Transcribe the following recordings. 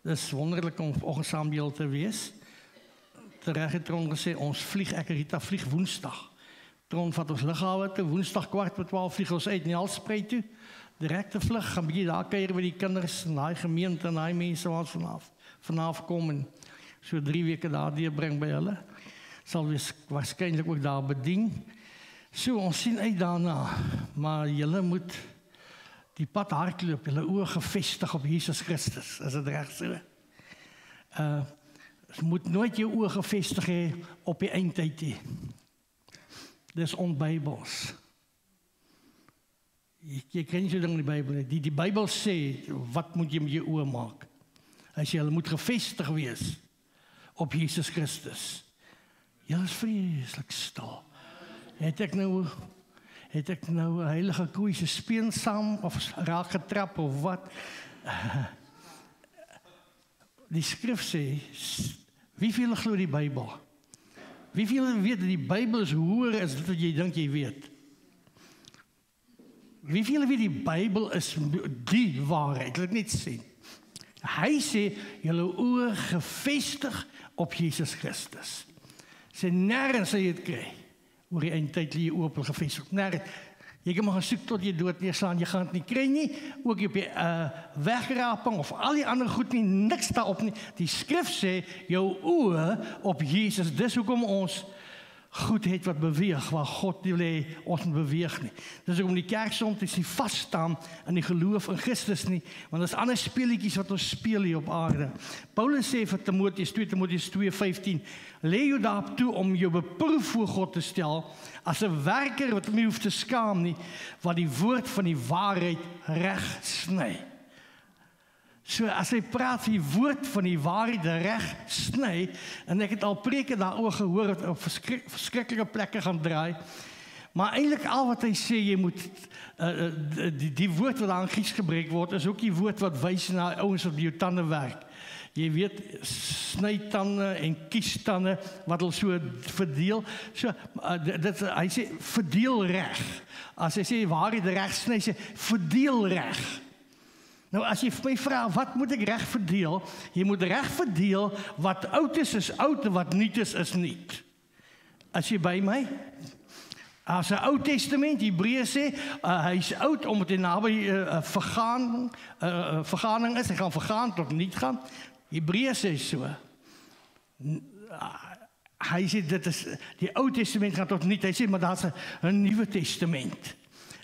Dis wonderlik om vanoggend saam met julle te wees. Tereg het Tron gesê, ons vlieg, ek en Rita vlieg Woensdag. Tron vat ons lughawe toe, Woensdag 11:15 vlieg ons uit Nelspruit toe. Direkte vlug, gaan bietjie daar kuier by die kinders en daai gemeente en daai mense wat vanaf kom en so 3 weke daar deurbring by hulle. Sal wees waarskynlik ook daar bedien. So, ons sien uit daarna, maar julle moet die pad hardloop, julle oë gefestig op Jesus Christus. Is dit reg so? Jy moet nooit jou oë gefestig hê op die eindtyd nie. Dis onbybels. Jy ken nie so ding in die Bybel nie. Die Bybel sê, wat moet jy met jou oë maak? Hy sê, hulle moet gefestig wees op Jesus Christus. Julle is vreeslik stil. Het ek nou 'n heilige koei se speen saam of raak getrap of wat? Die skrif sê, wie veel glo die Bybel? Wie veel weet dat die Bybel is hoër as dit wat jy dink jy weet? Wie veel weet die Bybel is die waarheid? Laat ek net sê. Hy sê, julle oë gefestig op Jesus Christus. Sê nêrens sal jy dit kry. Oor die eindtyd lê jy oop en gefestig. Nêrens. Jy kan maar gaan soek tot jy dood neerslaan. Jy gaan dit nie kry nie. Ook op die wegraping of al die ander goed nie. Niks daarop nie. Die skrif sê, jou oë op Jesus. Dis hoekom ons goed het wat beweeg, waar God nie wil ons moet beweeg nie. Dis hoekom die kerk soms nie vasstaan in die geloof in Christus nie, want dis ander speletjies wat ons speel hier op aarde. Paulus sê vir Timoteus 2:15, lê jou daarop toe om jou beproef voor God te stel, as 'n werker wat nie hoef te skaam nie, wat die woord van die waarheid reg sny. So as hy praat die woord van die waarheid reg sny, en ek het al preke daaroor gehoor wat op verskriklike plekke gaan draai, maar eintlik al wat hy sê, jy moet die woord wat daar in Grieks gebruik word, is ook die woord wat wys na ouens wat by jou tande werk. Jy weet, snytande en kiestande wat hulle so verdeel. So hy sê verdeel reg. As hy sê waarheid reg sny, sê verdeel reg. Nou as jy vir my vra, wat moet ek reg verdeel? Jy moet reg verdeel, wat oud is oud en wat nuut is nuut. As jy by my? As 'n Ou Testament, Hebreë sê, hy's oud omdat hy naby verganing is, hy gaan vergaan tot nuut gaan. Hebreë sê so. Hy sê dit is, die Ou Testament gaan tot nuut, hy sê, maar daar's 'n Nuwe Testament.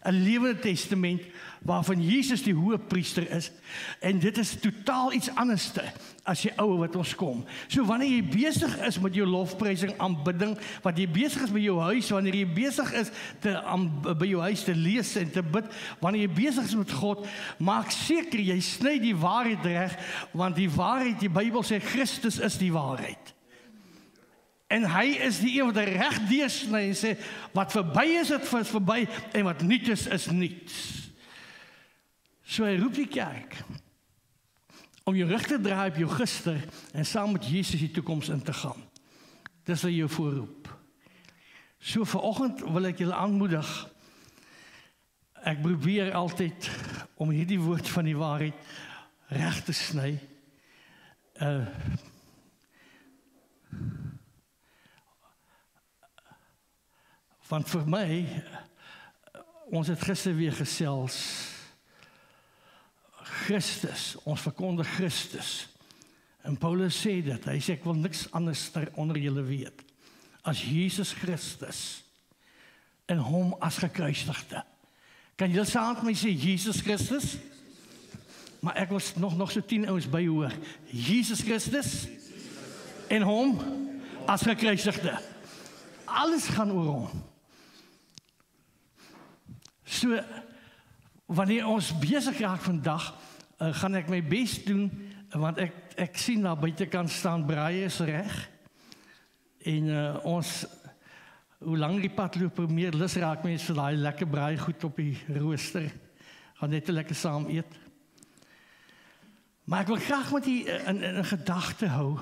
'n lewende testament waarvan Jesus die hoëpriester is, en dit is totaal iets anders as die ou wat ons kom. So wanneer jy besig is met jou lofprysing, aanbidding, wat jy besig is by jou huis, wanneer jy besig is by jou huis te lees en te bid, wanneer jy besig is met God, maak seker jy sny die waarheid reg, want die waarheid, die Bybel sê Christus is die waarheid. En hy is die een wat reg deursny en sê, wat verby is, dit is verby, en wat nuut is nuut. So hy roep die kerk, om jou rug te draai op jou gister, en saam met Jesus die toekoms in te gaan. Dis wat jou voorroep. So vanoggend wil ek julle aanmoedig, ek probeer altyd, om hierdie woord van die waarheid, reg te sny, want vir my, ons het gister weer gesels, Christus, ons verkondig Christus, en Paulus sê dit, hy sê ek wil niks anders onder julle weet, as Jesus Christus, en hom as gekruisigde. Kan julle saam met my sê, Jesus Christus? Maar ek wil nog so 10 ouens byhoor, Jesus Christus, en hom as gekruisigde. Alles gaan oor hom. So, wanneer ons besig raak vandag, gaan ek my best doen, want ek sien daar buitekant staan, braai is reg, en ons, hoe lang die pad loop, hoe meer lus raak mens vir daai lekker braai goed op die rooster, gaan net te lekker saam eet. Maar ek wil graag met die in gedagte hou,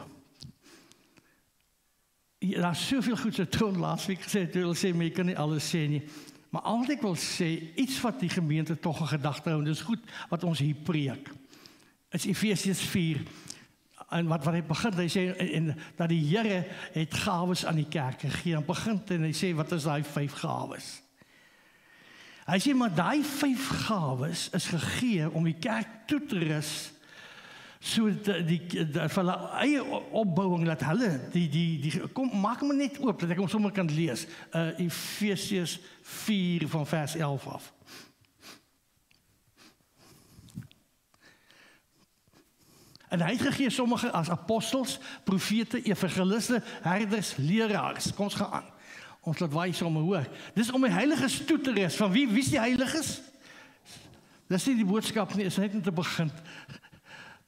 daar is soveel goed, so Tron laatst week gesê, ek wil sê, maar jy kan nie alles sê nie, maar al wat ek wil sê, iets wat die gemeente toch in gedagte hou, dit is goed wat ons hier preek, is Efesiërs 4, En wat hy begin, hy sê, dat die Here het gawes aan die kerk gegee, en begin, en hy sê, wat is die 5 gawes? Hy sê, maar die 5 gawes is gegee om die kerk toe te rus, so vir hulle eie opbouing, dat hulle, kom, maak my net oop, dat ek hom sommer kan lees, Efesiërs 4 van vers 11 af. En hy het gegee sommige as apostels, profete, evangeliste, herders, leraars. Kom ons gaan aan. Ons laat waai sommer hoor. Dis om die heiliges toe te rus. Van wie is die heiliges? Dis nie die boodskap nie, is net om te begin.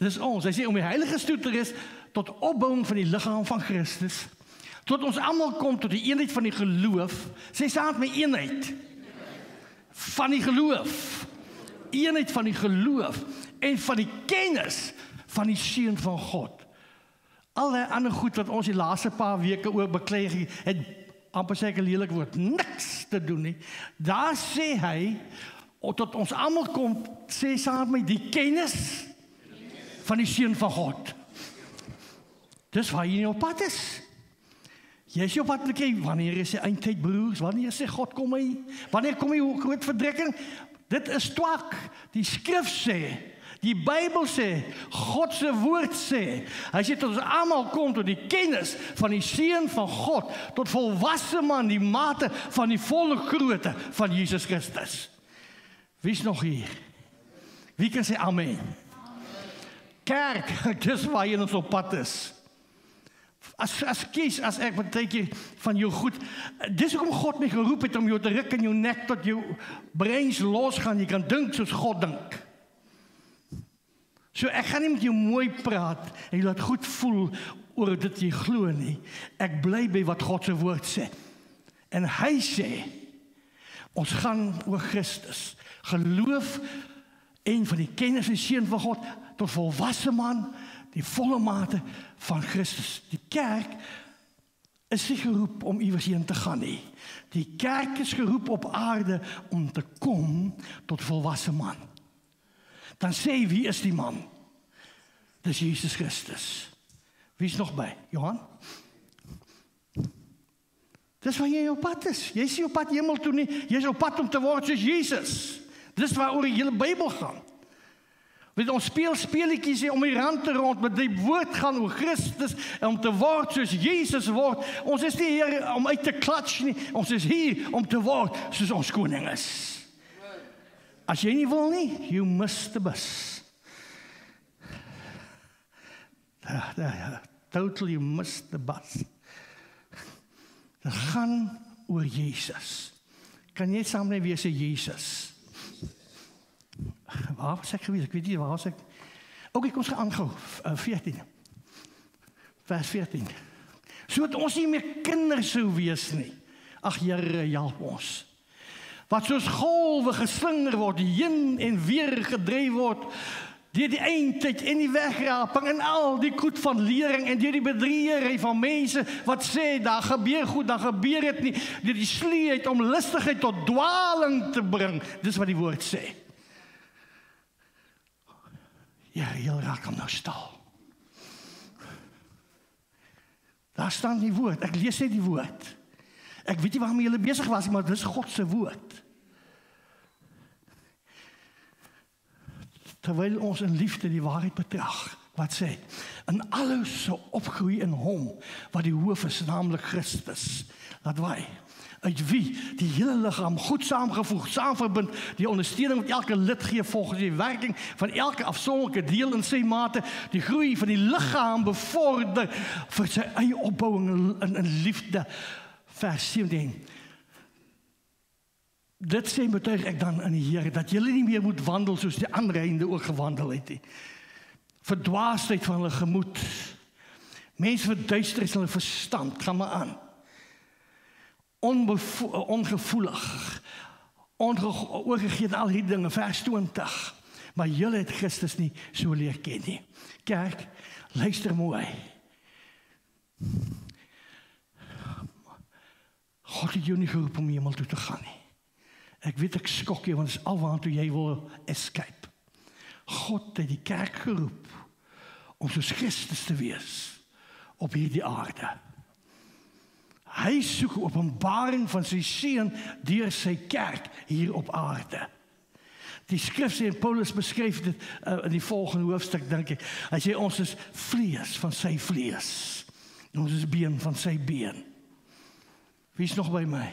Dis ons. Hy sê om die heiliges toe te rus tot opbouing van die liggaam van Christus. Tot ons almal kom tot die eenheid van die geloof. Sê saam met eenheid. Van die geloof. Eenheid van die geloof en van die kennis van die Seun van God. Al die ander goed wat ons die laaste paar weke oor beklei het, amper sê ek 'n lelik woord, niks te doen nie. Daar sê hy, tot ons almal kom, sê saam met die kennis van die Seun van God. Dis waar jy op pad is. Jy is op pad, wanneer is die eindtyd, broers? Wanneer sê God kom hy? Wanneer kom die groot verdrukking? Dit is twak. Die skrif sê, die Bybel sê, God se woord sê, hy sê tot ons almal kom tot die kennis van die Seun van God, tot volwasse man, die mate van die volle grootte van Jesus Christus. Wie is nog hier? Wie kan sê amen? Kerk, dis waar jy ons op pad is. As ek beteken van jou goed, dis hoekom God my geroep het om jou te ruk in jou nek tot jou breins losgaan, jy kan dink soos God dink. So ek gaan nie met jou mooi praat en jy laat goed voel oor dit jy glo nie. Ek bly by wat God se woord sê. En hy sê, ons gaan oor Christus, geloof en van die kennis en seën van God tot volwasse man, die volle mate van Christus. Die kerk is nie geroep om iewers heen te gaan nie. Die kerk is geroep op aarde om te kom tot volwasse man. Dan sê wie is die man? Dis Jesus Christus. Wie is nog by? Johan? Dis waar jy op pad is. Jy is nie op pad hemel toe nie. Jy is op pad om te word soos Jesus. Dis waar oor die hele Bybel gaan. Weet ons speel speletjies om die rand te rond, met die woord gaan oor Christus en om te word soos Jesus word. Ons is nie hier om uit te klats nie. Ons is hier om te word soos ons koning is. As jy nie wil nie, you miss the bus. Totally miss the bus. Dit gaan oor Jesus. Kan jy saam met my wees Jesus? Waar was ek gewees? Ek weet nie, waar was ek? Ok, kom ons gaan aangehou. 14. Vers 14. Sodat ons nie meer kinders sou wees nie. Ag Here, help ons. Wat soos golwe geslinger word, heen en weer gedryf word, deur die eindtyd en die wegraping en al die goed van lering en deur die bedriegery van mense wat sê, daar gebeur goed, dan gebeur dit nie, deur die sluwheid om lustigheid tot dwaling te bring. Dis wat die woord sê. Ja, heel raak hom nou stil. Daar staan die woord, ek lees net die woord. Ek weet nie waarmee julle besig was, maar dit is God se woord. Terwyl ons in liefde die waarheid betrag, wat sê, in alles so opgroei in hom, wat die hoof is, naamlik Christus. Laat waai, uit wie die hele liggaam goed saamgevoeg, saamverbind, die ondersteuning wat elke lid gee volgens die werking van elke afsonderlike deel in sy mate, die groei van die liggaam bevorder vir sy eie opbouing in liefde. Vers 17. Dit sê betuig ek dan in die Here, dat julle nie meer moet wandel soos die ander heidene ook gewandel het nie. Verdwaasheid van hulle gemoed. Mense verduisteris hulle verstand, gaan maar aan. Ongevoelig, oorgegee aan al die dinge, vers 20. Maar julle het Christus nie so leer ken nie. Kerk, luister mooi. God het jou nie geroep om hemel toe te gaan nie. Ek weet ek skok jy, want dit is alwaartoe jy wil escape. God het die kerk geroep om soos Christus te wees op hierdie aarde. Hy soek openbaring van sy seun deur sy kerk hier op aarde. Die skrif sê, en Paulus beskryf dit in die volgende hoofstuk, dink ek. Hy sê, ons is vlees van sy vlees. En ons is been van sy been. Wie is nog by my?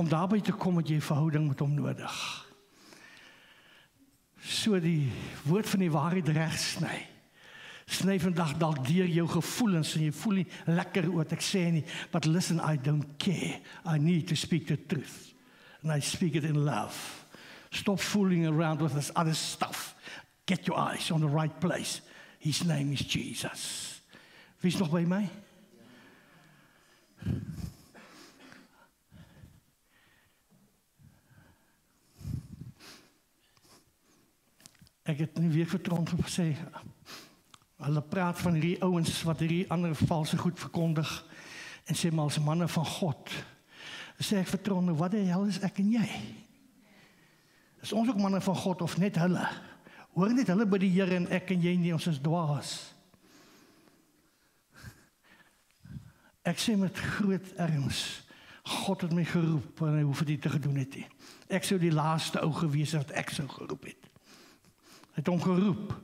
Om daarby te kom, het jy verhouding met hom nodig. So die woord van die waarheid reg sny. Sny vandag dalk deur jou gevoelens en jy voel nie lekker oor wat ek sê nie, but listen, I don't care. I need to speak the truth. And I speak it in love. Stop fooling around with this other stuff. Get your eyes on the right place. His name is Jesus. Wie is nog by my? Ek het in die week vertrouwen gesê, hulle praat van hierdie ouens wat hierdie ander valse goed verkondig en sê maar as manne van God. Sê ek vertrouwen, wat die hel is ek en jy? Is ons ook manne van God of net hulle? Hoor net hulle by die Here en ek en jy nie, ons is dwaas. Ek sê met groot erns, God het my geroep en hy hoef dit te gedoen het nie. Ek sou die laaste ou gewees wat ek sou geroep het. Hy het hom geroep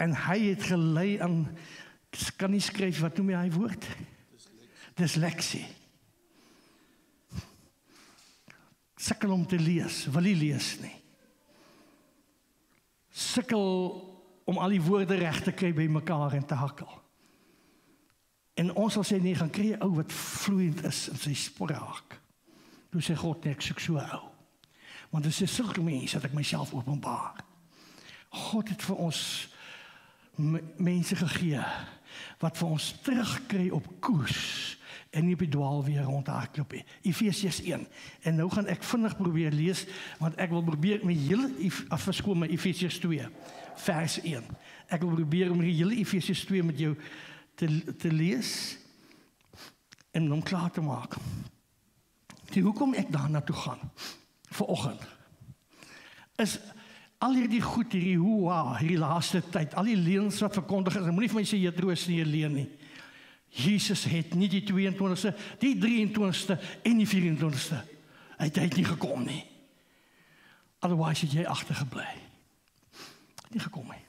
en hy het gelei aan, kan nie skryf, wat noem jy hy woord? Dysleksie. Sukkel om te lees, wil nie lees nie. Sukkel om al die woorde reg te kry by mekaar en te hakkel. En ons sal sê, nee, gaan kry 'n ou wat vloeiend is in sy spraak. Toe sê God, nee, ek soek so 'n ou. Want dit is sulke mense dat ek myself openbaar. God het vir ons mense gegee, wat vir ons terugkry op koers, en nie op die dwaal weer rondhardloop nie. Efesiërs 1. En nou gaan ek vinnig probeer lees, want ek wil probeer my hele, verskoon my Efesiërs 2, vers 1. Ek wil probeer om die hele Efesiërs 2 met jou te lees, en om klaar te maak. Hoekom ek daar naartoe gaan, vanoggend, is al hierdie goed, hierdie hoeha, hierdie laaste tyd, al die leuns wat verkondig is, en moenie vir my sê, jy troos nie, jy leen nie. Jesus het nie die 22ste, die 23ste en die 24ste. Hy het nie gekom nie. Otherwise het jy agtergebly. Nie gekom nie.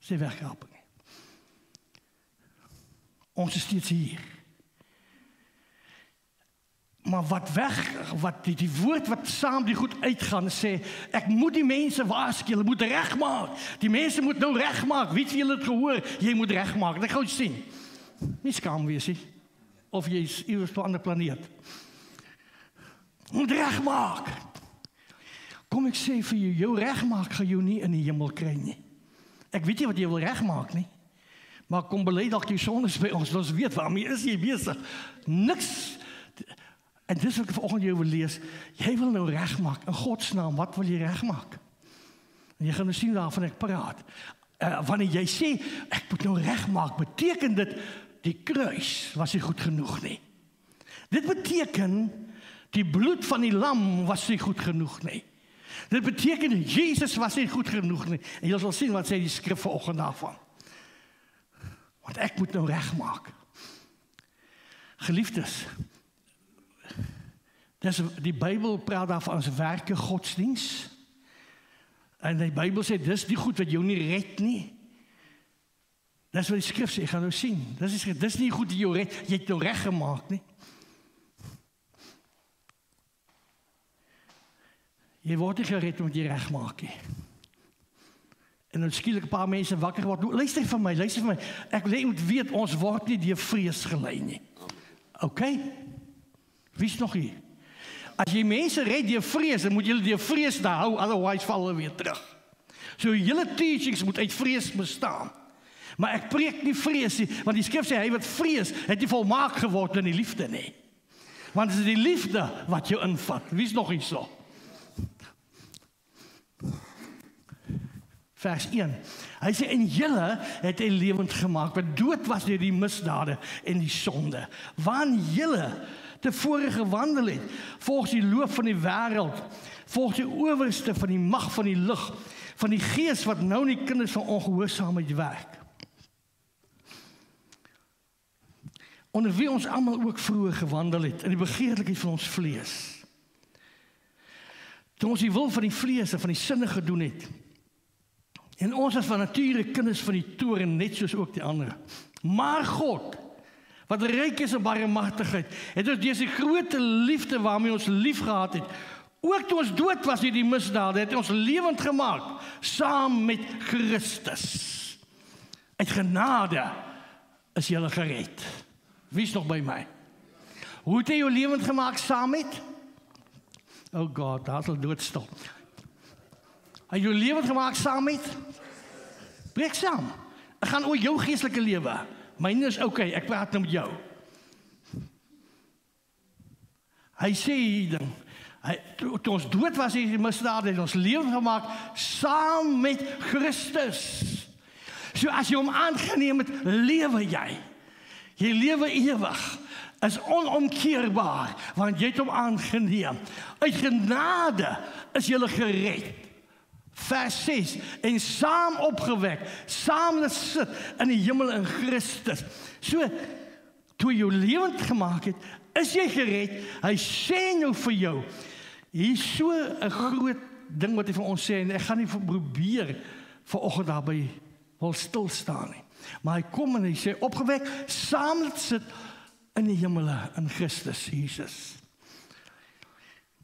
Sy weggehelp nie. Ons is steeds hier. Maar wat die woord wat saam die goed uitgaan sê, ek moet die mense waarsku, hulle moet regmaak. Die mense moet nou regmaak. Wie het julle dit gehoor? Jy moet regmaak. Ek gou sien. Nie skaam wees nie. Of jy is iewers op 'n ander planeet. Moet regmaak. Kom ek sê vir jou regmaak gaan jou nie in die hemel kry nie. Ek weet nie wat jy wil regmaak nie. Maar kom bely dalk jy sondes by ons weet waarmee is jy besig. Niks. En dis wat ek vanoggend jou wil lees. Jy wil nou regmaak in God se naam. Wat wil jy regmaak? En jy gaan nou sien waarvan ek praat. Wanneer jy sê ek moet nou regmaak, beteken dit die kruis was nie goed genoeg nie. Dit beteken die bloed van die lam was nie goed genoeg nie. Dit beteken Jesus was nie goed genoeg nie. En jy sal sien wat sê die skrif vanoggend daarvan. Want ek moet nou regmaak. Geliefdes, die Bybel praat daarvan as werke godsdiens. En die Bybel sê, dis die goed wat jou nie red nie. Dis wat die skrif sê, jy gaan nou sien. Dis nie goed die jou red, jy het nou reg gemaak nie. Jy word nie gered omdat jy reg maak nie. En nou skielik 'n paar mense wakker word. Luister vir my. Ek wil moet weet, ons word nie deur vrees gelei nie. Okay? Wie is nog hier? As jy mense red deur vrees, dan moet jy deur vrees daar hou, otherwise val hulle weer terug. So julle teachings moet uit vrees bestaan. Maar ek preek nie vrees nie, want die skrif sê, hy wat vrees, het nie volmaak geword in die liefde nie. Want het is die liefde wat jou invat. Wie is nog hier so? Vers 1. Hy sê, en julle het hy lewend gemaak, wat dood was deur die misdade en die sonde. Waarin julle tevore gewandel het, volgens die loop van die wêreld, volgens die owerste van die mag van die lig, van die gees wat nou in die kinders van ongehoorsaamheid werk. Onder wie ons almal ook vroeër gewandel het, in die begeerlikheid van ons vlees. Toe ons die wil van die vlees en van die sinne gedoen het, en ons is van nature kinders van die toorn, net soos ook die ander. Maar God, wat ryk is op barmhartigheid, het ons deur sy groot liefde waarmee ons lief gehad het, ook toe ons dood was deur die misdade, het ons lewend gemaak, saam met Christus. Uit genade is jy gered. Wie is nog by my? Hoe het hy jou lewend gemaak saam met? Oh God, daar sal doodstil. Hy jou lewend gemaak saam met? Breek saam. Ek gaan oor jou geestelike lewe. Myne is okay, ek praat nou met jou. Hy sê hier ding, toe ons dood was in die misdade, het ons lewend gemaak saam met Christus. So as jy hom aangeneem het, lewe jy. Jy lewe ewig, is onomkeerbaar, want jy het hom aangeneem. Uit genade is jy gered. Vers 6, en saam opgewek, saam laat sit in die hemel in Christus. So, toe jy jou lewend gemaak het, is jy gered. Hy sê nou vir jou, hier is so 'n groot ding wat hy vir ons sê, en ek gaan nie probeer vanoggend daarby wil stilstaan nie. Maar hy kom en hy sê, opgewek, saam laat sit in die hemele, in Christus Jesus.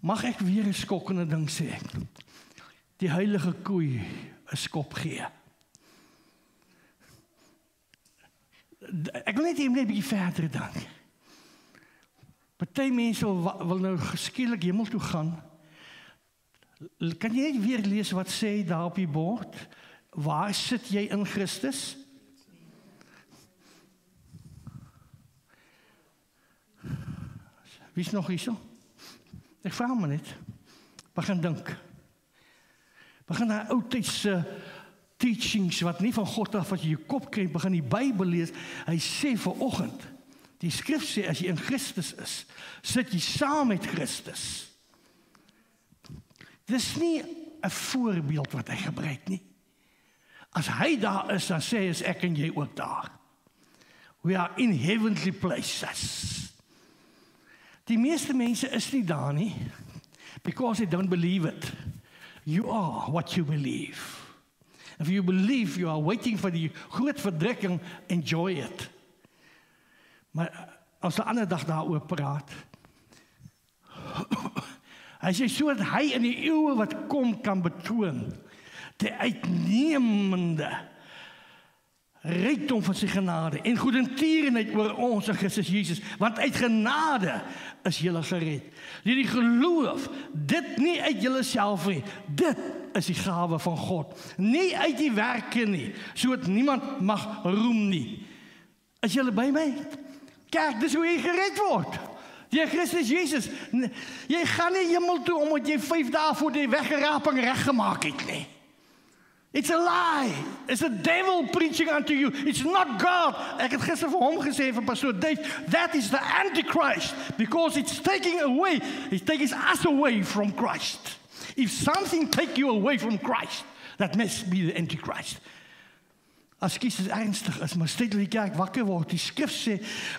Mag ek weer 'n skokkende ding sê? Die heilige koei 'n skop gee. Ek wil net een bietjie verder dink. Party mense wil nou skielik hemel toe gaan. Kan jy net weer lees wat sê daar op die bord? Waar sit jy in Christus? Wie is nog hierso? Ek vraag maar net. Begin dink. Begin daar oudtydse teachings wat nie van God af wat jy jou kop kry, begin die Bybel lees. Hy sê vanoggend, die skrif sê as jy in Christus is, sit jy saam met Christus. Dis nie 'n voorbeeld wat hy gebruik nie. As hy daar is, dan sê hy, ek en jy ook daar. We are in heavenly places. Die meeste mense is nie daar nie, because they don't believe it. You are what you believe. If you believe, you are waiting for die groot verdrukking, enjoy it. Maar as 'n ander dag daaroor praat, hy sê sodat hy in die eeue wat kom kan betoon, die uitnemende rykdom van sy genade en goedertierenheid oor ons in Christus Jesus, want uit genade is julle gered. Deur die geloof, dit nie uit julleself nie, dit is die gawe van God, nie uit die werke nie, sodat niemand mag roem nie. Is julle by my? Kerk, dis hoe jy gered word. Deur Christus Jesus. Jy gaan nie hemel toe omdat jy 5 dae voor die weggeraping reggemaak het nie. It's a lie. It's the devil preaching unto you. It's not God. Ek het gister vir hom gesê, vir Pastor Dave, that is the Antichrist, because it's taking us away from Christ. If something take you away from Christ, that must be the Antichrist. As kies is ernstig is, maar steeds die kerk wakker word. Die skrif sê,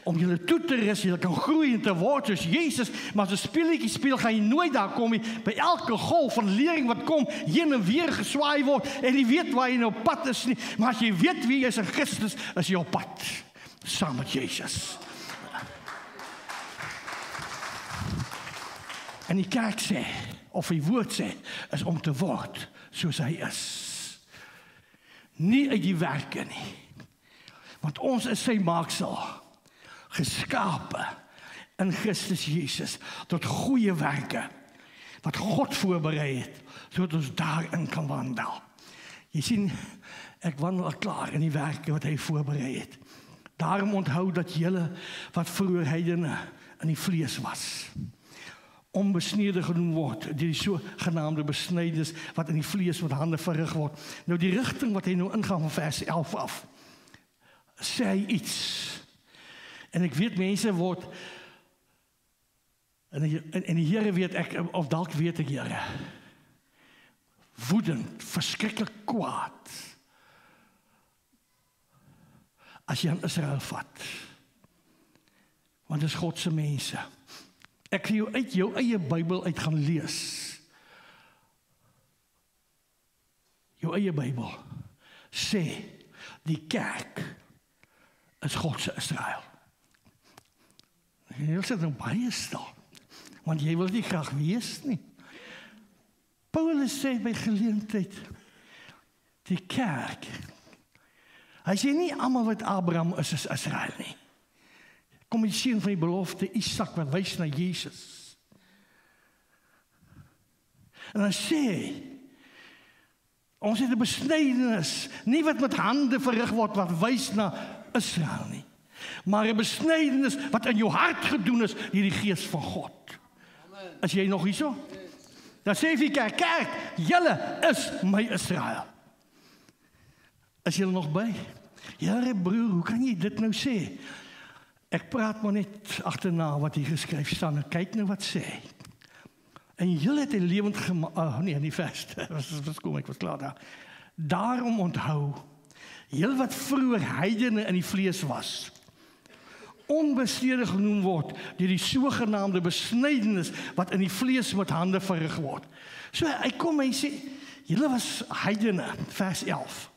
om julle toe te rus, julle kan groei en te word soos Jesus, maar as 'n speletjie speel, gaan jy nooit daar kom nie. By elke golf van lering wat kom, heen en weer geswaai word, en jy weet waar jy nou op pad is nie, maar as jy weet wie jy is in Christus, is jy op pad, saam met Jesus. En die kerk sê, of die woord sê, is om te word soos hy is. Nie uit die werke nie. Want ons is sy maaksel, geskape in Christus Jesus, tot goeie werke, wat God voorberei het, sodat ons daarin kan wandel. Jy sien, ek wandel al klaar in die werke wat hy voorberei het. Daarom onthou dat julle, wat vroeër heidene in die vlees was, onbesnede genoem word, die sogenaamde besnydenis wat in die vlees met hande verrig word. Nou die rigting wat hy nou ingaan van vers 11 af, sê hy iets. En ek weet mense word En die Here weet ek, of dalk weet ek, Here, woedend, verskriklik kwaad, as jy aan Israel vat. Want dit is God se mense. Ek wil jou uit jou eie Bybel uit gaan lees. Jou eie Bybel sê, die kerk is God se Israel. Jy sê nou baie stil, want jy wil nie graag wees nie. Paulus sê by geleentheid, die kerk, hy sê nie almal wat Abraham is Israel nie. Kom die seun van die belofte, Isak, wat wys na Jesus. En dan sê hy, ons het 'n besnydenis, nie wat met hande verrig word, wat wys na Israel nie, maar 'n besnydenis wat in jou hart gedoen is deur die Gees van God. Amen. As jy nog hierso? Dan sê die kerk, julle is my Israel. Is julle nog by? Ja, broer, hoe kan jy dit nou sê? Ek praat maar net agterna wat hier geskryf staan en kyk nou wat sê. En julle het 'n lewend gemaak, nee, nie vers, kom ek was klaar daar. Daarom onthou, julle wat vroeër heidene in die vlees was, onbesnede genoem word deur die sogenaamde besnydenis wat in die vlees met hande verrig word. So hy kom en sê, julle was heidene, vers 11.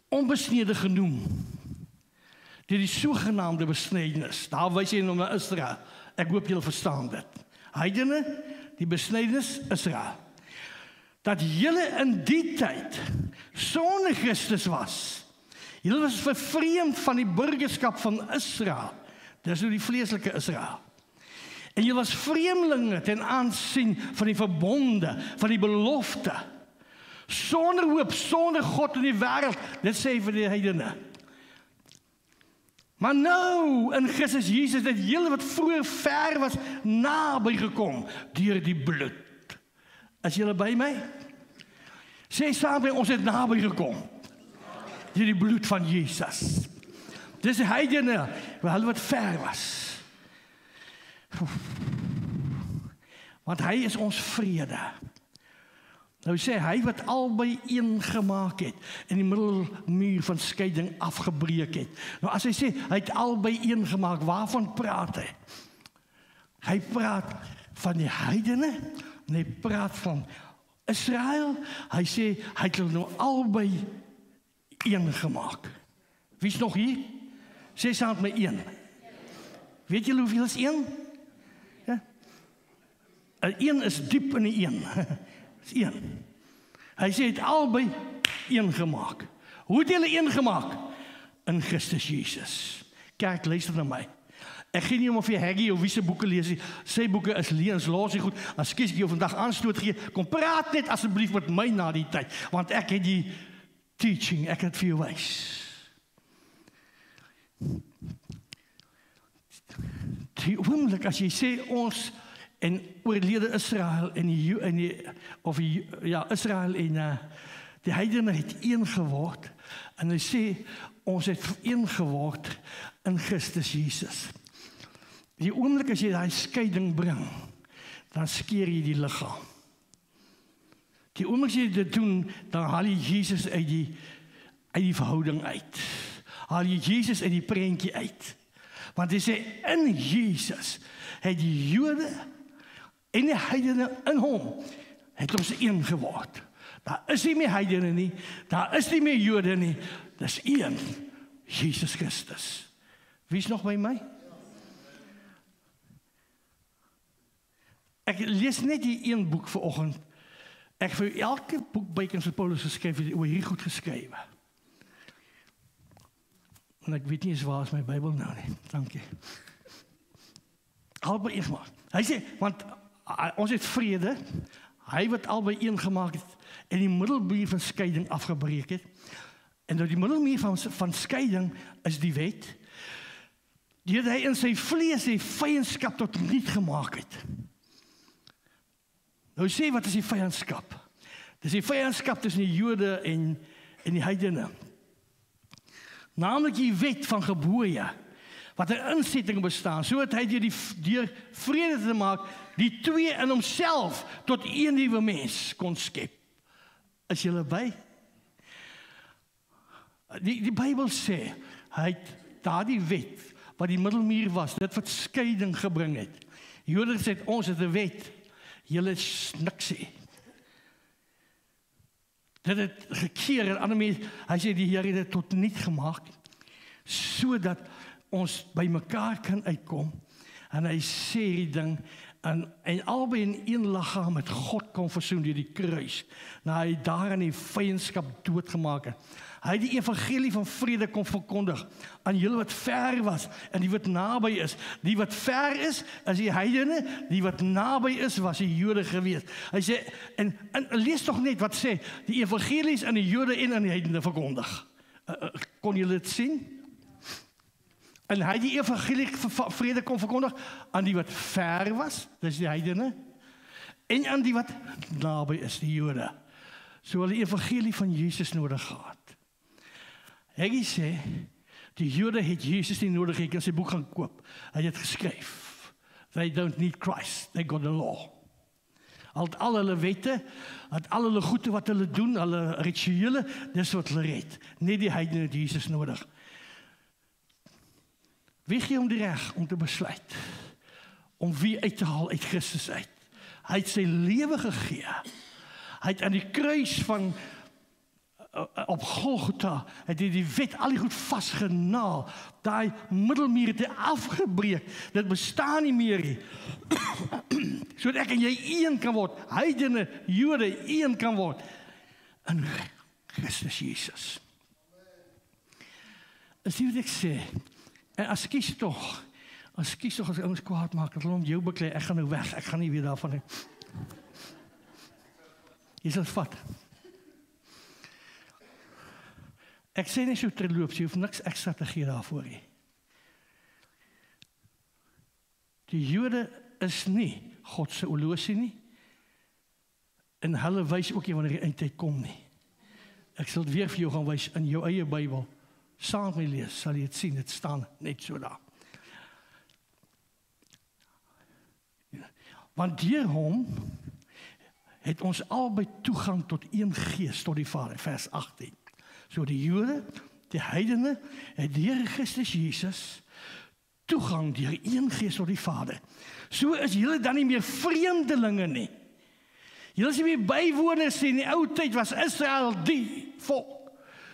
Onbesnede genoem deur die sogenaamde besnydenis. Daar wys hy nou na Israel. Ek hoop julle verstaan dit. Heidene, die besnydenis Israel. Dat julle in die tyd sonder Christus was. Julle was vervreemd van die burgerskap van Israel. Dis nou die vleeslike Israel. En julle was vreemdelinge ten aansien van die verbonde, van die belofte. Sonder hoop, sonder God in die wêreld. Dit sê vir die heidene. Maar nou, in Christus Jesus, het julle wat vroeër ver was, naby gekom, deur die bloed. Is julle by my? Sê saam met ons het naby gekom, deur die bloed van Jesus. Dis die heidene, hulle wat ver was. Want hy is ons vrede. Nou sê hy wat albei een gemaak het en die middelmuur van skeiding afgebreek het. Nou as hy sê hy het albei een gemaak, waarvan praat hy? Hy praat van die heidene en hy praat van Israel. Hy sê hy het hulle nou albei een gemaak. Wie is nog hier? Sê saam met my een. Weet julle hoeveel is een? Ja? Een is diep in die een. Is een. Hy sê het albei een gemaak. Hoe het hulle een gemaak? In Christus Jesus. Kerk, luister na my. Ek gee nie om of jy Haggai of wie se boeke lees nie. Sy boeke is leens, los nie goed. As kies ek jou vandag aanstoot gee, kom praat net asseblief met my na die tyd, want ek het die teaching, ek het vir jou wys. Die oomblik as jy sê ons en oorlede Israel en Israel en die heidene het een geword en hy sê ons het een geword in Christus Jesus. Die oomblik as jy daai skeiding bring, dan skeer jy die liggaam. Die oomblik as jy dit doen, dan haal jy Jesus uit die verhouding uit. Haal jy Jesus uit die prentjie uit. Want hy sê in Jesus het die Jode en die heidene in hom het ons een geword. Daar is nie meer heidene nie, daar is nie meer Jode nie, dis een, Jesus Christus. Wie is nog by my? Ek lees net die een boek vanoggend. Ek vir elke boek bykans wat Paulus geskryf het, oor hier goed geskrywe. En ek weet nie eens waar is my Bybel nou nie. Dankie. Albei een gemaak. Hy sê, want ons het vrede, hy wat albei een gemaak het, en die middelmuur van skeiding afgebreek het, en nou die middelmuur van skeiding is die wet, die hy in sy vlees die vyandskap tot niet gemaak het. Nou sê, wat is die vyandskap? Dis die vyandskap tussen die Jode en die heidene. Namelijk die wet van gebooie, wat 'n insetting bestaan, so het hy deur vrede te maak, die twee in homself tot een nuwe mens kon skep. Is julle by? Die Bybel sê, hy het daardie wet, wat die middelmuur was, dit wat skeiding gebring het. Jode sê, ons het 'n wet, julle is niks sê. Dit het gekeer, en ander mense, hy sê die Here het dit tot niet gemaak, sodat ons by mekaar kan uitkom, en hy sê die ding, en albei in een liggaam met God kon versoen deur die kruis, na hy daar in die vyandskap doodgemaak het. Hy het die evangelie van vrede kon verkondig aan julle wat ver was en die wat naby is. Die wat ver is die heidene, die wat naby is, was die Jode geweest. Hy sê, en lees toch net wat sê, die evangelie is aan die Jode en aan die heidene verkondig. Kon julle dit sien? En hy die evangelie van vrede kon verkondig aan die wat ver was, dis die heidene, en aan die wat naby is, die Jode. So hulle die evangelie van Jesus nodig gehad. Hy sê, die Jode het Jesus nie nodig, hy kan sy boek gaan koop. Hy het geskryf, they don't need Christ, they got the law. Al hulle wette, al hulle goede wat hulle doen, hulle rituele, dis wat hulle red. Net die heidene het Jesus nodig. Wie gee hom die reg om te besluit, om wie uit te haal uit Christus uit? Hy het sy lewe gegee. Hy het aan die kruis van op Golgotha, het hy die wet al die goed vastgenaal, daai middelmuur het hy afgebreek, dit bestaan nie meer nie, sodat ek en jy een kan word, heidene, Jode, een kan word, in Christus Jesus. Is dit wat ek sê, en as kies toch, as ons kwaad maak, dat hulle om jou beklei, ek gaan nou weg, ek gaan nie weer daarvan heen. Jy sal vat. Ek sê nie so terloops, jy hoef niks ekstra te gee daarvoor nie. Die Jode is nie God se horlosie nie, en hulle wys ook nie wanneer die eindtyd kom nie. Ek sal dit weer vir jou gaan wys in jou eie Bybel, saam mee lees, sal jy het sien, dit staan net so daar. Want deur hom het ons albei toegang tot een gees, tot die Vader, vers 18. So die Jode, die heidene, het deur Christus Jesus toegang deur een gees tot die Vader. So is julle dan nie meer vreemdelinge nie. Julle is nie meer bywoners nie. In die ou tyd was Israel die volk.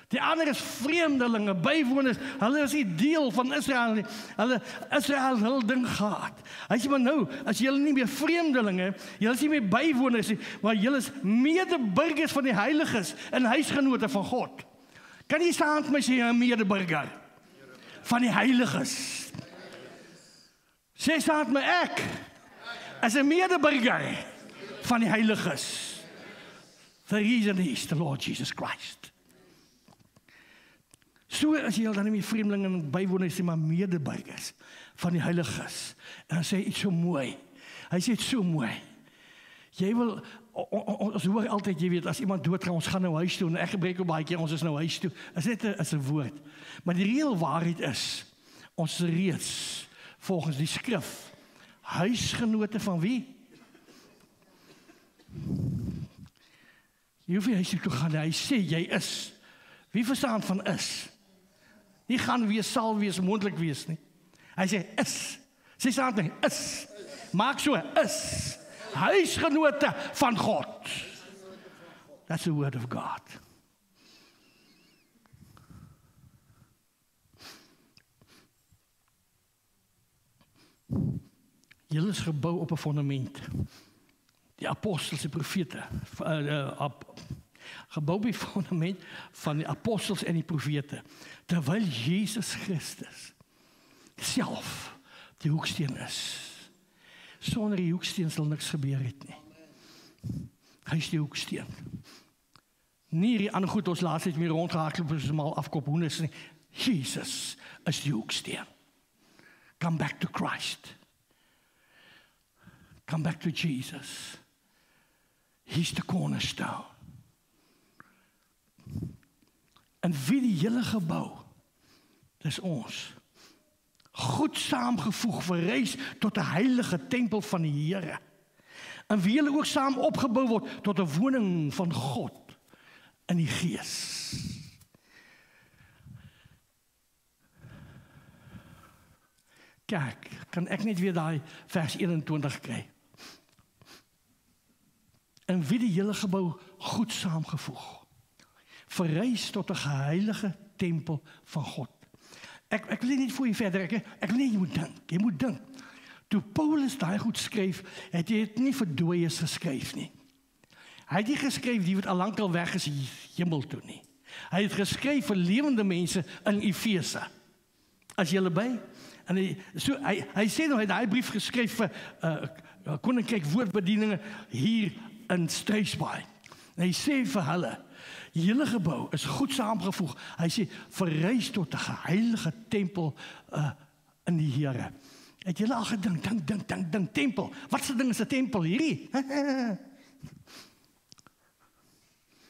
Die ander is vreemdelinge, bywoners, hulle is nie deel van Israel nie. Israel hul ding gehad. Hy sê maar nou, as julle nie meer vreemdelinge, julle is nie meer bywoners nie, maar julle is medeburgers van die heiliges en huisgenote van God. Kan jy saam met my sê, 'n medeburger van die heiliges? Sê saam met my, ek as 'n medeburger van die heiliges. The reason is the Lord Jesus Christ. So as jy dan nie meer vreemdelinge en bywoners nie, maar medeburgers van die heiliges. En dan sê hy iets so mooi. Hy sê iets so mooi. Jy wil, ons hoor altyd, jy weet, as iemand doodgaan, ons gaan nou huis toe, en ek gebruik ook baie keer, ons is nou huis toe, is net een woord. Maar die reële waarheid is, ons reeds, volgens die skrif, huisgenote van wie? Jy hoef nie huis toe gaan, hy sê, jy is. Wie verstaan van is? Nie gaan wees, sal wees, moontlik wees nie. Hy sê, is. Sê saam met my, is. Maak so, is. Huisgenote van God. That's the word of God. Julle is gebou op 'n fondament. Die apostels en profete, gebou op die fondament van die apostels en die profete, terwyl Jesus Christus self die hoeksteen is. Sonder die hoeksteen sal niks gebeur het nie. Hy is die hoeksteen. Nie die ander goed ons laat het meer rondgehardloop soos mal afkop hoenders nie. Jesus is die hoeksteen. Come back to Christ. Come back to Jesus. He's the cornerstone. En wie die hele gebou, dis ons. goed saamgevoeg, verrys tot 'n heilige tempel van die Here. En wie julle ook saam opgebou word tot 'n woning van God in die Gees. Kyk, kan ek net weer daai vers 21 kry? En wie die hele gebou goed saamgevoeg, verrys tot 'n geheilige tempel van God. Ek wil nie voor jy verder, ek wil nie, jy moet dink. Toe Paulus daai goed skryf, het hy dit nie vir dooies geskryf nie. Hy het nie geskryf die wat al lank al weg is hemel toe nie. Hy het geskryf vir lewende mense in Efese. As jy by, en hy sê nou, hy het daai brief geskryf vir koninkryk woordbedieninge hier in Struisbaai. En hy sê vir hulle, julle gebou is goed saamgevoeg. Hy sê, verrys tot 'n heilige tempel in die Here. Het julle al gedink, dink, tempel. Wat se ding is 'n tempel hierdie?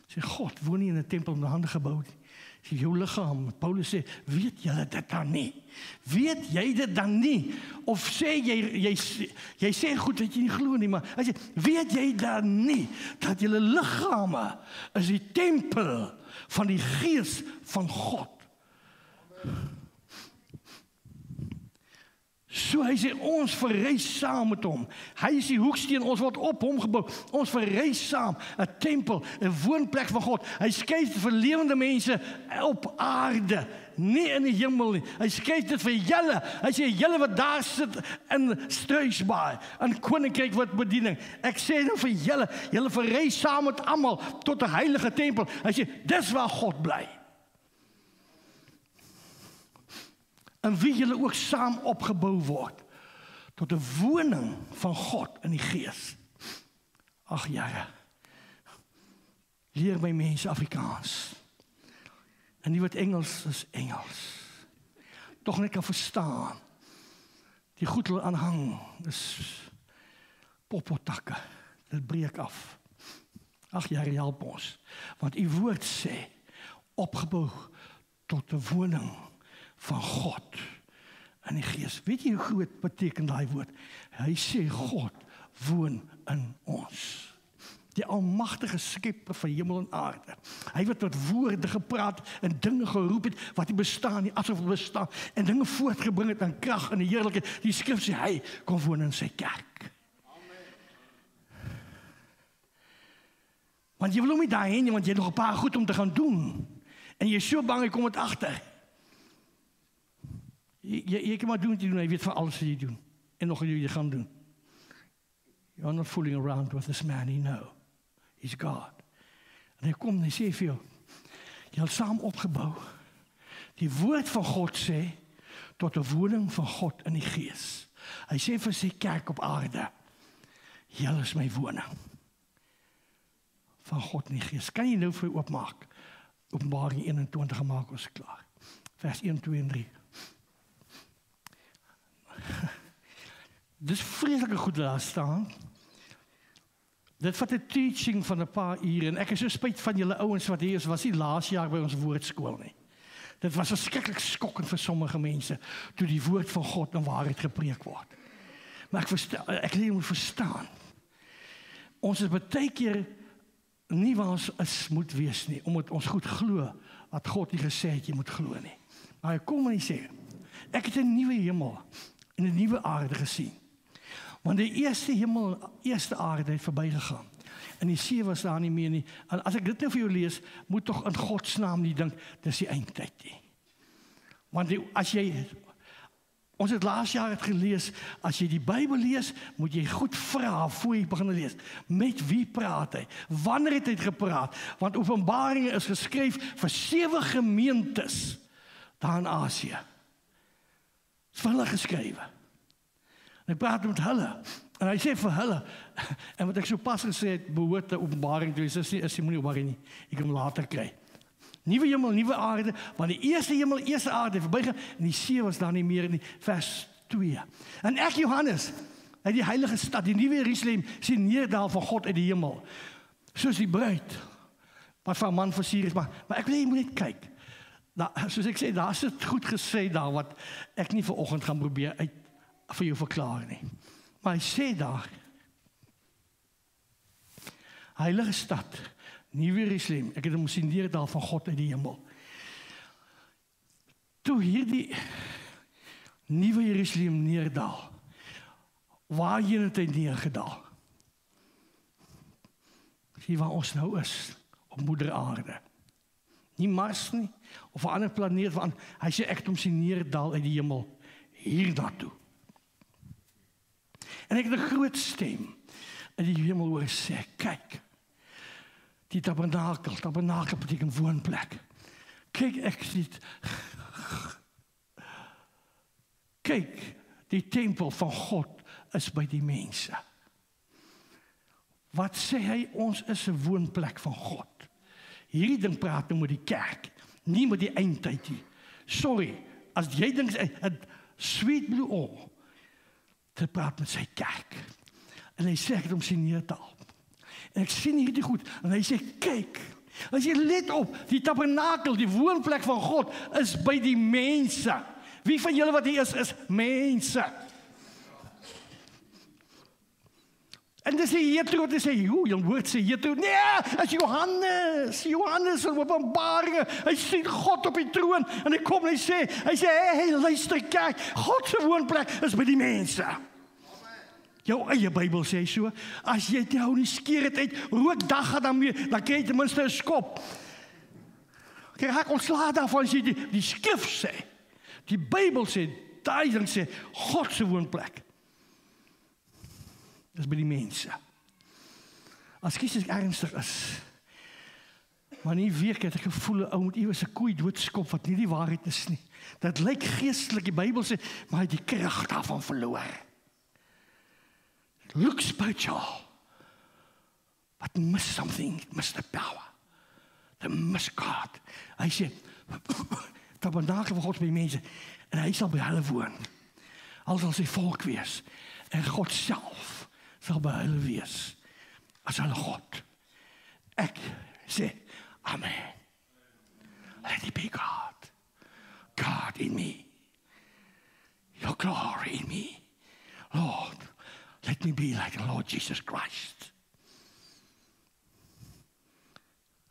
Sê, God woon nie in 'n tempel met hande gebou nie. Sê, jou liggaam. Paulus sê, weet julle dit dan nie? Weet jy dit dan nie? Of sê jy sê goed dat jy nie glo nie, maar hy sê, weet jy dan nie dat julle liggame is die tempel van die Gees van God? So hy sê, ons verrys saam met hom. Hy is die hoeksteen, ons word op hom gebou. Ons verrys saam, 'n tempel, 'n woonplek van God. Hy skryf vir lewende mense op aarde, nie in die hemel nie. Hy skryf dit vir julle. Hy sê, julle wat daar sit in Struisbaai, in koninkryk wat bediening. Ek sê nou vir julle verrys saam met almal tot 'n heilige tempel. Hy sê, dis waar God bly. En wie julle ook saam opgebou word tot 'n woning van God in die Gees. Ag Here, leer my mense Afrikaans. En die wat Engels is Engels. Tog net kan verstaan. Die goed wil aanhang is popotakke. Dit breek af. Ag Here, help ons. Want u woord sê, opgebou tot 'n woning van God in die Gees. Weet jy hoe groot beteken daai woord? Hy sê God woon in ons. Die almagtige skepper van hemel en aarde. Hy wat met woorde gepraat en dinge geroep het wat nie bestaan nie, asof hulle bestaan, en dinge voortgebring het aan krag en die heerlikheid. Die skrif sê hy kom woon in sy kerk. Amen. Want jy wil hom nie daarheen nie, want jy het nog 'n paar goed om te gaan doen. En jy is so bang, jy kom het agter. Jy kan maar doen wat jy doen, hy weet van alles wat jy doen. En nog wat jy gaan doen. You're not fooling around with this man, you know. He's God. En hy kom en hy sê vir jou, jy het saam opgebou. Die woord van God sê, tot 'n woning van God in die Gees. Hy sê vir sy kerk op aarde, julle is my woning. Van God in die Gees. Kan jy nou vir oopmaak? Openbaring 21 gemaak, ons klaar. Vers 1, 2 en 3. Dis vreeslike goed daar staan. Dit vat 'n teaching van 'n paar ure en ek is so spyt van julle ouens wat hier is, was nie laas jaar by ons woordskool nie. Dit was verskriklik skokkend vir sommige mense toe die woord van God in waarheid gepreek word. Maar ek leer moet verstaan. Ons is baie keer nie waar ons is moet wees nie, omdat ons goed glo wat God nie gesê het jy moet glo nie. Maar hy kom en hy sê, ek het 'n nuwe hemel en 'n nuwe aarde gesien. Want die eerste hemel, eerste aarde het verbygegaan. En die see was daar nie meer nie. En as ek dit nou vir jou lees, moet tog in God se naam nie dink dis die eindtyd nie. Want ons het laas jaar het gelees, as jy die Bybel lees, moet jy goed vra voor jy begin lees. Met wie praat hy? Wanneer het hy gepraat? Want Openbaring is geskryf vir 7 gemeentes daar in Asië. Is vir hulle geskrywe. En hy praat met hulle. En hy sê vir hulle, en wat ek so pas gesê het, behoort die Openbaring toe, is die moenie worry nie, ek kan hom later kry. Nuwe hemel, nuwe aarde, want die eerste hemel, eerste aarde verbygegaan, en die see was daar nie meer nie, vers 2. En ek, Johannes, uit die heilige stad, die nuwe Jerusalem, sien neerdaal van God uit die hemel, soos die bruid, wat van 'n man versier is, maar ek wil jy moet net kyk, Soos ek sê, daar is dit goed gesê daar, wat ek nie vanoggend gaan probeer vir jou verklaar nie. Maar hy sê daar, heilige stad, Nuwe Jerusalem, ek het hom sien neerdal van God uit die hemel. Toe hierdie Nuwe Jerusalem neerdal, waarheen het hy neergedaal? Hier waar ons nou is, op moeder aarde. Nie Mars nie, of 'n ander planeet, want hy sê ek het hom sien neerdal uit die hemel, hier daartoe. En ek het 'n groot stem in die hemel hoor sê, kyk, die tabernakel beteken woonplek. Kyk, ek sien, kyk, die tempel van God is by die mense. Wat sê hy? Ons is 'n woonplek van God. Hierdie ding praat nou met die kerk, nie met die eindtyd nie. Sorry, as jy dink Sweet Blue Oil, te praat met sy kerk. En hy sê ek het hom sien neerdal. En ek sien hierdie goed, en hy sê kyk, as jy let op, die tabernakel, die woonplek van God, is by die mense. Wie van julle wat hier is mense. En dis die Jethro, dis hy, jou woord sê Jethro, nee, is Johannes in Openbaring, hy sien God op die troon, en hy kom en hy sê, hey, luister, kyk, God se woonplek is by die mense. Jou eie Bybel sê so, as jy die ou nie skeer het uit, rook dag daarmee, dan kry jy ten minste 'n skop. Kijk, raak ontslae daarvan as jy die skrif sê. Die Bybel sê, daai ding sê, God se woonplek. Dis by die mense. As Jesus ernstig is, maar nie week het ek gevoel, ou moet iewers 'n koei doodskop, wat nie die waarheid is nie. Dat lyk geestelik, die Bybel sê, maar hy het die krag daarvan verloor. Look spiritual, but miss something, miss the power, the miss God. Hy sê, tabernakel van God by mense, en hy sal by hulle woon. Al sal sy volk wees, en God self sal by hulle wees, as hulle God. Ek sê, amen. Let it be God. God in me. Your glory in me. Lord, let me be like the Lord Jesus Christ.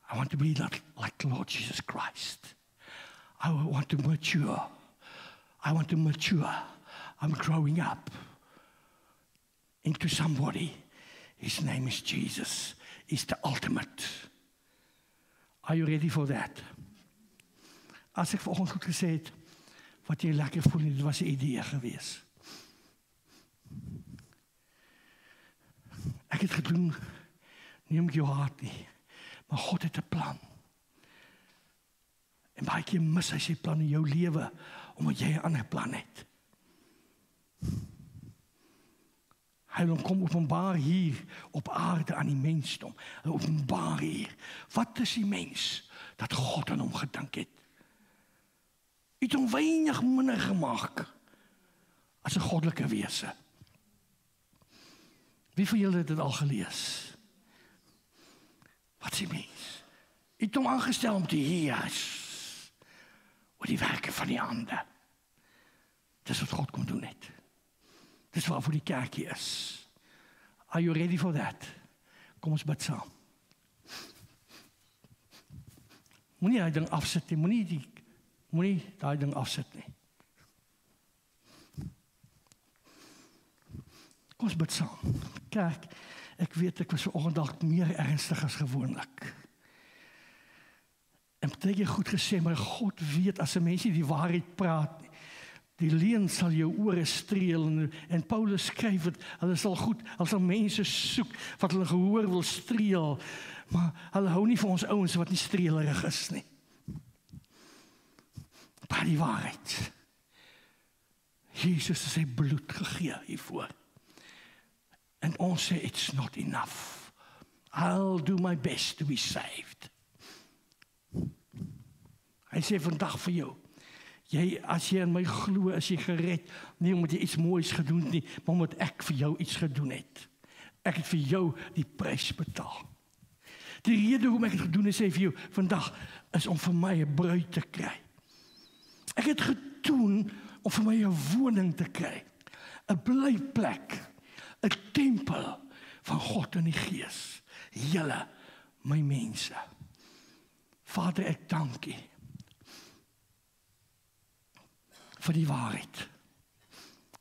I want to be like the Lord Jesus Christ. I want to mature. I'm growing up into somebody. His name is Jesus. He's the ultimate. Are you ready for that? As ek vanoggend goed gesê het, wat jy lekker voel, dit was 'n idee gewees. Ek het gedoen, nie om jou hart nie, maar God het 'n plan. En baie keer mis hy sy plan in jou lewe, omdat jy 'n ander plan het. Hy wil kom openbaar hier op aarde aan die mensdom. Hy openbaar hier. Wat is die mens dat God aan hom gedink het? Hy het hom weinig minder gemaak as 'n goddelike wese. Wie van julle het dit al gelees? Wat is die mens? Hy het hom aangestel om te heers oor die werke van die ander. Dis wat God kom doen het. Dis waarvoor die kerk hier is. Are you ready for that? Kom ons bid saam. Moenie daai ding afsit nie. Moenie daai ding afsit nie. Kom ons bid saam. Kerk, ek weet ek was vanoggend dalk meer ernstig as gewoonlik. En baie keer goed gesê, maar God weet as 'n mens nie die waarheid praat nie, die leuen sal jou ore streel, en Paulus skryf het, hulle sal mense soek wat hulle gehoor wil streel, maar hulle hou nie vir ons ouens wat nie streelerig is nie. Maar die waarheid, Jesus het sy bloed gegee hiervoor, en ons sê it's not enough, I'll do my best to be saved. Hy sê vandag vir jou, as jy in my glo, is jy gered, nie omdat jy iets moois gedoen het nie, maar omdat ek vir jou iets gedoen het. Ek het vir jou die prys betaal. Die rede hoekom ek het gedoen is, sê vir jou, vandag is om vir my 'n bruid te kry. Ek het gedoen om vir my 'n woning te kry, 'n blyplek, 'n tempel van God in die Gees. Julle, my mense. Vader, ek dank U vir die waarheid.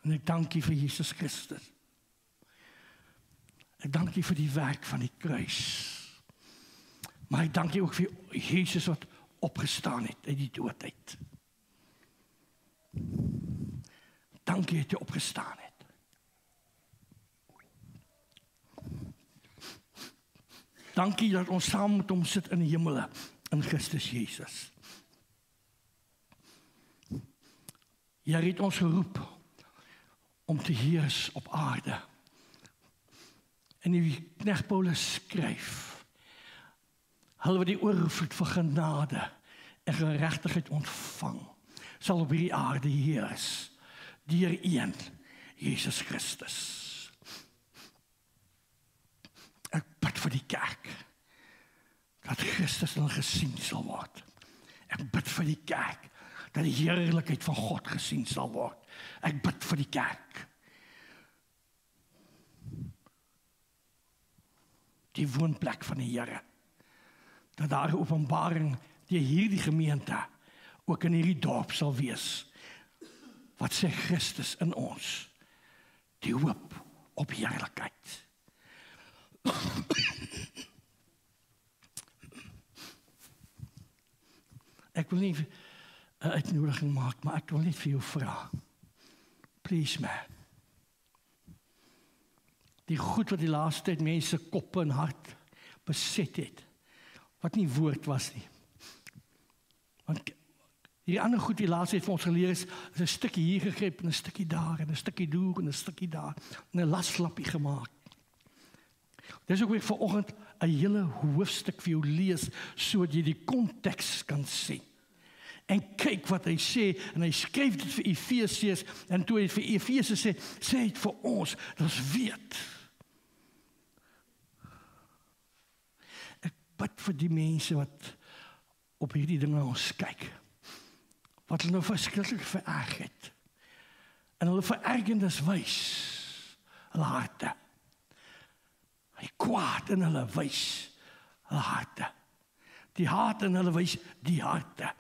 En ek dank U vir Jesus Christus. Ek dank U vir die werk van die kruis. Maar ek dank U ook vir Jesus wat opgestaan het uit die doodheid. Dank U dat U opgestaan het. Dank U dat ons saam met hom sit in die hemele, in Christus Jesus. Jy het ons geroep om te heers op aarde. En die knegt Paulus skryf, hulle wat die oorvloed van genade en geregtigheid ontvang, sal op hierdie aarde heers, deur een, Jesus Christus. Ek bid vir die kerk, dat Christus in gesien sal word. Ek bid vir die kerk, dat die heerlikheid van God gesien sal word. Ek bid vir die kerk. Die woonplek van die Here. Dat daar 'n openbaring deur hierdie gemeente ook in hierdie dorp sal wees. Wat sê Christus in ons? Die hoop op heerlikheid. Ek wil nie 'n uitnodiging maak, maar ek wil net vir jou vra. Please man. Die goed wat die laaste tyd mense koppe en hart beset het, wat nie woord was nie. Want die ander goed die laaste tyd vir ons geleer is 'n stukkie hier gegryp en 'n stukkie daar en 'n stukkie deur en 'n stukkie daar en 'n laslappie gemaak. Dis ook weer vanoggend 'n hele hoofstuk vir jou lees sodat jy die konteks kan sien. En kyk wat hy sê, en hy skryf dit vir Efesiërs, en toe hy vir Efesiërs sê hy dit vir ons, dat ons weet. Ek bid vir die mense wat op hierdie dinge ons kyk, wat hulle nou verskriklik vererg het, en hulle verergernis wys, hulle harte. Hy kwaad in hulle wys, hulle harte. Die haat in hulle wys, die harte.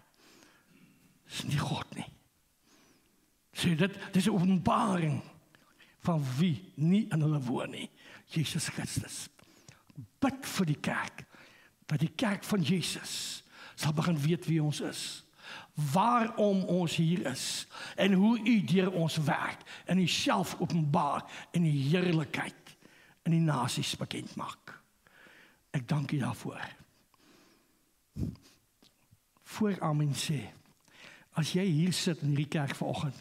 Dis nie God nie. Sê dit is 'n openbaring van wie nie in hulle woon nie. Jesus Christus. Bid vir die kerk, dat die kerk van Jesus sal begin weet wie ons is, waarom ons hier is, en hoe U deur ons werk, en U self openbaar in die heerlikheid in die nasies bekend maak. Ek dank U daarvoor. Voor amen sê, as jy hier sit in hierdie kerk vanoggend,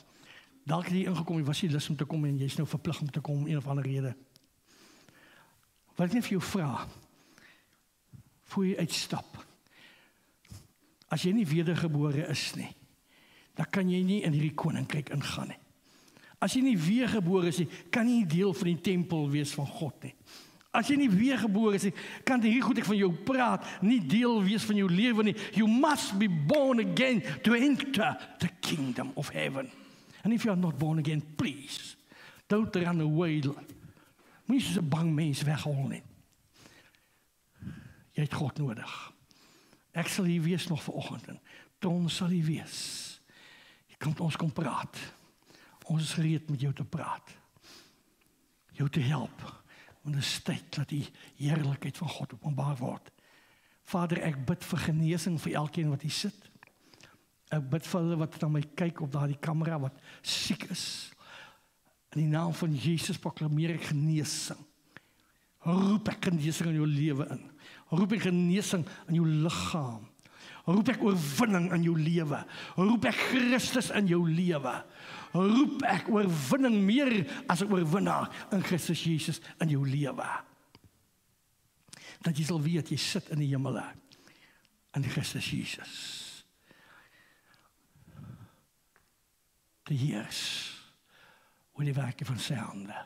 dalk het jy ingekom, jy was nie lus om te kom en jy is nou verplig om te kom om een of ander rede. Wat ek net vir jou vra, voor jy uitstap, as jy nie wedergebore is nie, dan kan jy nie in hierdie koninkryk ingaan nie. As jy nie weergebore is nie, kan jy nie deel van die tempel wees van God nie. As jy nie weergebore is nie, kan hierdie goed ek van jou praat, nie deel wees van jou lewe nie. You must be born again to enter the kingdom of heaven. And if you are not born again, please, don't run away. Moenie soos 'n bang mens weghol nie. Jy het God nodig. Ek sal hier wees nog vanoggend en Ton sal hier wees. Jy kan met ons kom praat. Ons is gereed met jou te praat. Jou te help. Want dit is tyd dat die heerlikheid van God openbaar word. Vader, ek bid vir genesing vir elkeen wat hier sit. Ek bid vir hulle wat na my kyk op daardie kamera wat siek is. In die naam van Jesus proklameer ek genesing. Roep ek genesing in jou lewe in. Roep ek genesing in jou liggaam. Roep ek oorwinning in jou lewe. Roep ek Christus in jou lewe. Roep ek oorwinning meer as 'n oorwinnaar in Christus Jesus in jou lewe. Dat jy sal weet jy sit in die hemele in Christus Jesus. Die heers oor die werke van sy hande.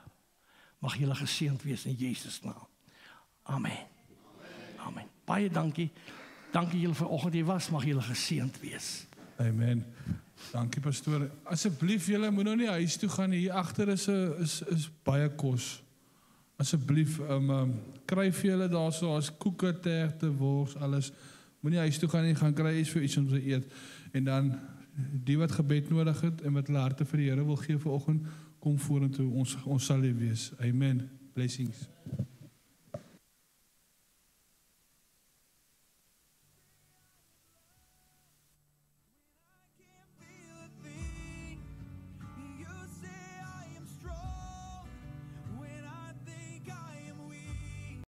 Mag julle geseënd wees in Jesus naam. Amen. Amen. Baie dankie. Dankie julle vanoggend hier was. Mag julle geseënd wees. Amen. Dankie pastoor. Asseblief julle moet nou nie huis toe gaan nie. Hier agter is baie kos. Asseblief kry vir julle daarso as koeke, terte, wors, alles. Moenie huis toe gaan nie, gaan kry iets om te eet. En dan die wat gebed nodig het en wat hulle harte vir die Here wil gee vanoggend, kom vorentoe. Ons sal hier wees. Amen. Blessings.